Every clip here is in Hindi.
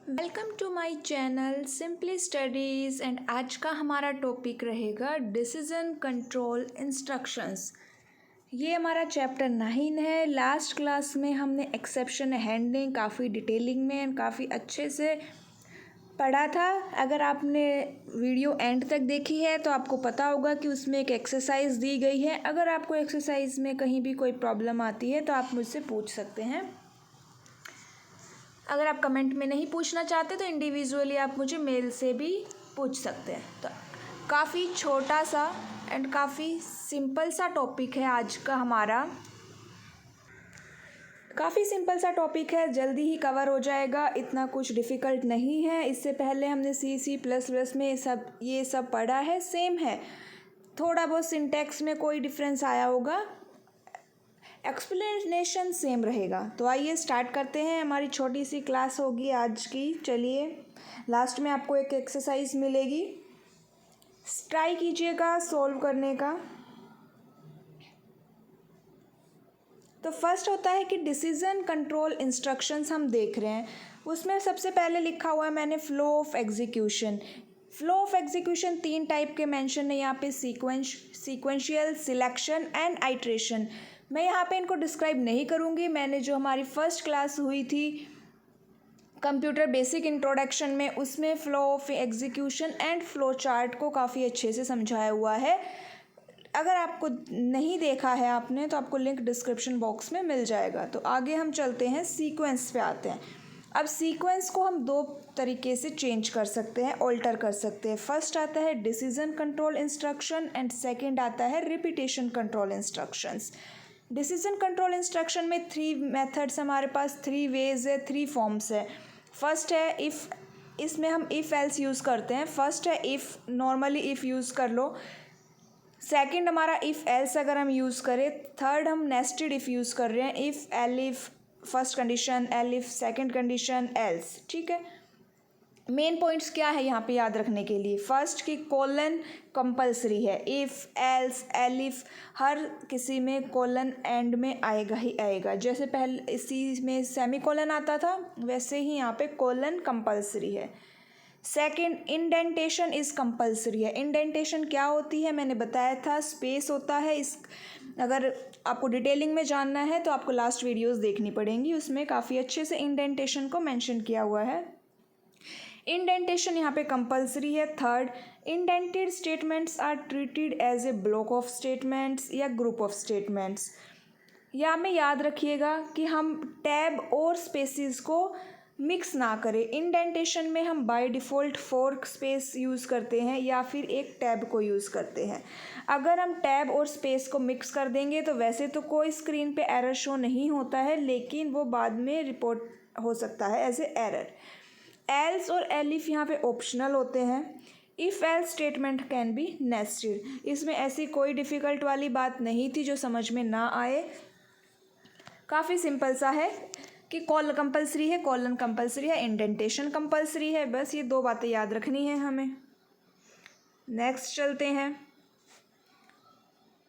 Welcome to my channel simply studies एंड आज का हमारा टॉपिक रहेगा डिसीजन कंट्रोल इंस्ट्रक्शंस। ये हमारा चैप्टर 9 है। लास्ट क्लास में हमने एक्सेप्शन हैंडलिंग काफ़ी डिटेलिंग में एंड काफ़ी अच्छे से पढ़ा था। अगर आपने वीडियो एंड तक देखी है तो आपको पता होगा कि उसमें एक एक्सरसाइज दी गई है। अगर आपको एक्सरसाइज में कहीं भी कोई प्रॉब्लम आती है तो आप मुझसे पूछ सकते हैं। अगर आप कमेंट में नहीं पूछना चाहते तो इंडिविजुअली आप मुझे मेल से भी पूछ सकते हैं। तो काफ़ी छोटा सा एंड काफ़ी सिंपल सा टॉपिक है आज का हमारा। काफ़ी सिंपल सा टॉपिक है, जल्दी ही कवर हो जाएगा, इतना कुछ डिफ़िकल्ट नहीं है। इससे पहले हमने C++ में ये सब पढ़ा है, सेम है। थोड़ा बहुत सिंटैक्स में कोई डिफरेंस आया होगा, एक्सप्लेनेशन सेम रहेगा। तो आइए स्टार्ट करते हैं। हमारी छोटी सी क्लास होगी आज की। चलिए, लास्ट में आपको एक एक्सरसाइज मिलेगी, ट्राई कीजिएगा सॉल्व करने का। तो फर्स्ट होता है कि डिसीजन कंट्रोल इंस्ट्रक्शंस हम देख रहे हैं। उसमें सबसे पहले लिखा हुआ है मैंने flow of execution. Flow of execution 3 type के मेंशन है यहाँ पे, सीक्वेंशियल, सिलेक्शन एंड आइट्रेशन। मैं यहाँ पे इनको डिस्क्राइब नहीं करूँगी। मैंने जो हमारी फर्स्ट क्लास हुई थी कंप्यूटर बेसिक इंट्रोडक्शन में, उसमें flow of execution and flow chart को काफ़ी अच्छे से समझाया हुआ है। अगर आपको नहीं देखा है आपने तो आपको लिंक डिस्क्रिप्शन बॉक्स में मिल जाएगा। तो आगे हम चलते हैं, सीक्वेंस पे आते हैं। अब सीक्वेंस को हम 2 तरीके से चेंज कर सकते हैं, ऑल्टर कर सकते हैं। फर्स्ट आता है decision control instruction and second आता है repetition control instructions. Decision control instruction में 3 मेथड्स हमारे पास, 3 वेज है, 3 फॉर्म्स है। फर्स्ट है इफ़, इसमें हम इफ़ एल्स यूज़ करते हैं। फर्स्ट है इफ़, नॉर्मली इफ़ यूज़ कर लो। सेकंड हमारा इफ़ एल्स अगर हम यूज़ करें। थर्ड हम नेस्टेड इफ़ यूज़ कर रहे हैं, if L if first condition, L if second condition, else. ठीक है, मेन पॉइंट्स क्या है यहाँ पे याद रखने के लिए। फर्स्ट कि कोलन कंपलसरी है, इफ़ एल्स एल इफ़ हर किसी में कोलन एंड में आएगा ही आएगा। जैसे पहले इसी में सेमी कोलन आता था वैसे ही यहाँ पे कोलन कंपलसरी है। सेकंड, इंडेंटेशन इज़ कंपलसरी है। इंडेंटेशन क्या होती है मैंने बताया था, स्पेस होता है। इस अगर आपको डिटेलिंग में जानना है तो आपको लास्ट वीडियोस देखनी पड़ेंगी, उसमें काफ़ी अच्छे से इंडेंटेशन को मेंशन किया हुआ है। इंडेंटेशन यहाँ पे कंपलसरी है। Third, indented statements are treated as a block of statements या ग्रुप ऑफ स्टेटमेंट्स। या में याद रखिएगा कि हम टैब और स्पेसिस को मिक्स ना करें। इंडेंटेशन में हम by default fork space use करते हैं या फिर एक टैब को यूज़ करते हैं। अगर हम टैब और स्पेस को मिक्स कर देंगे तो वैसे तो कोई स्क्रीन पे एरर शो नहीं होता है, लेकिन वो बाद में रिपोर्ट हो सकता है एज ए एरर। एल्स और एलिफ यहाँ पे ऑप्शनल होते हैं। If else statement can be nested. इसमें ऐसी कोई डिफ़िकल्ट वाली बात नहीं थी जो समझ में ना आए, काफ़ी सिंपल सा है कि कॉल कंपलसरी है, कॉलन कंपलसरी है, इंडेंटेशन कंपलसरी है। बस ये 2 बातें याद रखनी है हमें। नेक्स्ट चलते हैं।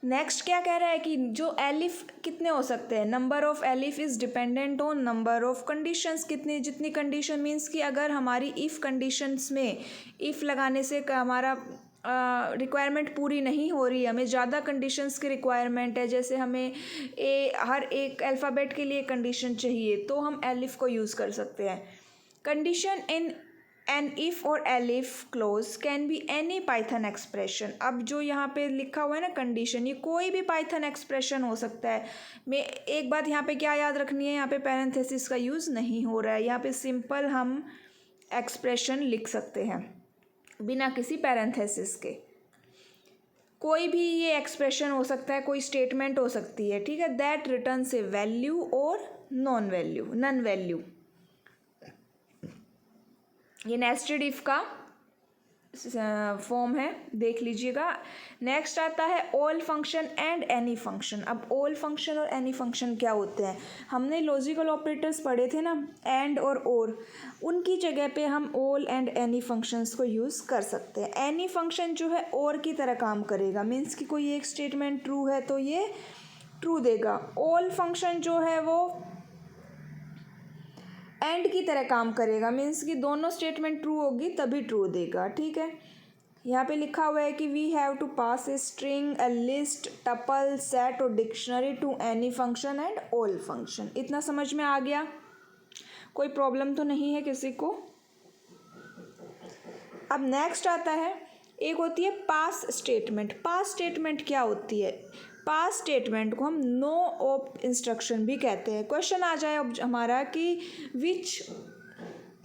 नेक्स्ट क्या कह रहा है कि जो एलिफ कितने हो सकते हैं, number of elif is dependent on number of conditions. कितनी, जितनी कंडीशन मीन्स कि अगर हमारी इफ़ कंडीशंस में इफ़ लगाने से हमारा रिक्वायरमेंट पूरी नहीं हो रही, हमें ज़्यादा कंडीशंस की रिक्वायरमेंट है, जैसे हमें हर एक अल्फ़ाबेट के लिए कंडीशन चाहिए, तो हम एलिफ को यूज़ कर सकते हैं। कंडीशन इन एन इफ़ और elif close can be any Python expression. अब जो यहाँ पे लिखा हुआ है ना कंडीशन, ये कोई भी पाइथन एक्सप्रेशन हो सकता है। मैं एक बात यहाँ पे क्या याद रखनी है, यहाँ पे पैरेंथेसिस का यूज़ नहीं हो रहा है, यहाँ पे सिंपल हम एक्सप्रेशन लिख सकते हैं बिना किसी पैरेंथेसिस के। कोई भी ये एक्सप्रेशन हो सकता है, कोई स्टेटमेंट हो सकती है, ठीक है। दैट रिटर्न से वैल्यू और नॉन वैल्यू। ये नेस्टेड इफ का फॉर्म है, देख लीजिएगा। नेक्स्ट आता है all function and any function. अब ऑल फंक्शन और एनी फंक्शन क्या होते हैं, हमने लॉजिकल ऑपरेटर्स पढ़े थे ना, एंड और उनकी जगह पे हम ऑल एंड एनी फंक्शंस को यूज़ कर सकते हैं। एनी फंक्शन जो है और की तरह काम करेगा, मीन्स कि कोई एक स्टेटमेंट ट्रू है तो ये ट्रू देगा। ऑल फंक्शन जो है वो एंड की तरह काम करेगा, मीन्स कि दोनों स्टेटमेंट ट्रू होगी तभी ट्रू देगा, ठीक है। यहाँ पे लिखा हुआ है कि we have to pass a string, a list, tuple, set और dictionary to any function and all function. इतना समझ में आ गया? कोई प्रॉब्लम तो नहीं है किसी को? अब नेक्स्ट आता है, एक होती है पास स्टेटमेंट। पास स्टेटमेंट क्या होती है? पास स्टेटमेंट को हम नो ऑप इंस्ट्रक्शन भी कहते हैं। क्वेश्चन आ जाए अब हमारा कि विच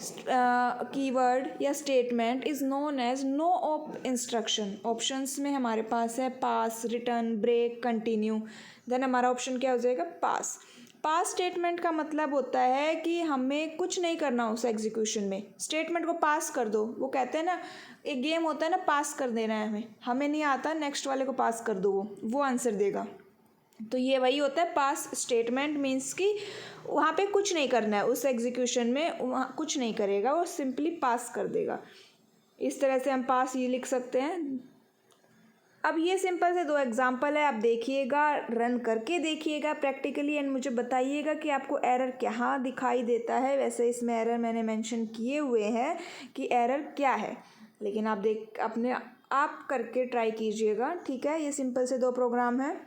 कीवर्ड या statement is known as no op instruction. Options में हमारे पास है pass, return, break, continue. Then हमारा ऑप्शन क्या हो जाएगा? पास। पास स्टेटमेंट का मतलब होता है कि हमें कुछ नहीं करना उस एग्जीक्यूशन में, स्टेटमेंट को पास कर दो। वो कहते हैं ना, एक गेम होता है ना, पास कर देना है, हमें नहीं आता, नेक्स्ट वाले को पास कर दो, वो आंसर देगा। तो ये वही होता है पास स्टेटमेंट, मीन्स कि वहाँ पे कुछ नहीं करना है, उस एग्जीक्यूशन में वहाँ कुछ नहीं करेगा, वो सिंपली पास कर देगा। इस तरह से हम पास ये लिख सकते हैं। अब ये सिंपल से 2 एग्जांपल है, आप देखिएगा, रन करके देखिएगा प्रैक्टिकली एंड मुझे बताइएगा कि आपको एरर कहाँ दिखाई देता है। वैसे इसमें एरर मैंने मेंशन किए हुए हैं कि एरर क्या है, लेकिन आप अपने आप करके ट्राई कीजिएगा, ठीक है। ये सिंपल से 2 प्रोग्राम हैं,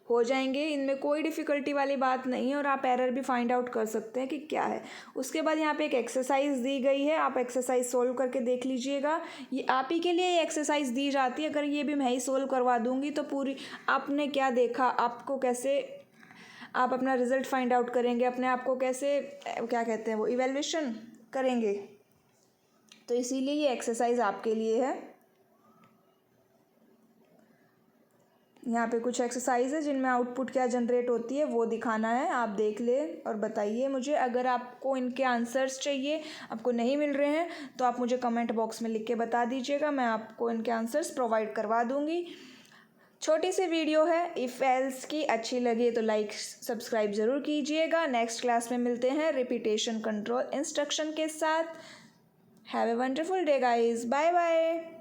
हो जाएंगे, इनमें कोई डिफ़िकल्टी वाली बात नहीं है और आप एरर भी फाइंड आउट कर सकते हैं कि क्या है। उसके बाद यहाँ पे एक एक्सरसाइज दी गई है, आप एक्सरसाइज सोल्व करके देख लीजिएगा। ये आप ही के लिए ये एक्सरसाइज दी जाती है, अगर ये भी मैं ही सोल्व करवा दूँगी तो पूरी आपने क्या देखा, आपको कैसे आप अपना रिज़ल्ट फाइंड आउट करेंगे, अपने आप को कैसे क्या कहते हैं वो इवेल्यूएशन करेंगे। तो इसीलिए ये एक्सरसाइज आपके लिए है। यहाँ पे कुछ एक्सरसाइज है जिनमें आउटपुट क्या जनरेट होती है वो दिखाना है, आप देख लें और बताइए मुझे। अगर आपको इनके आंसर्स चाहिए, आपको नहीं मिल रहे हैं, तो आप मुझे कमेंट बॉक्स में लिख के बता दीजिएगा, मैं आपको इनके आंसर्स प्रोवाइड करवा दूँगी। छोटी सी वीडियो है, इफ़ एल्स की, अच्छी लगे तो लाइक सब्सक्राइब ज़रूर कीजिएगा। नेक्स्ट क्लास में मिलते हैं रिपीटेशन कंट्रोल इंस्ट्रक्शन के साथ। Have a wonderful day guys, bye bye.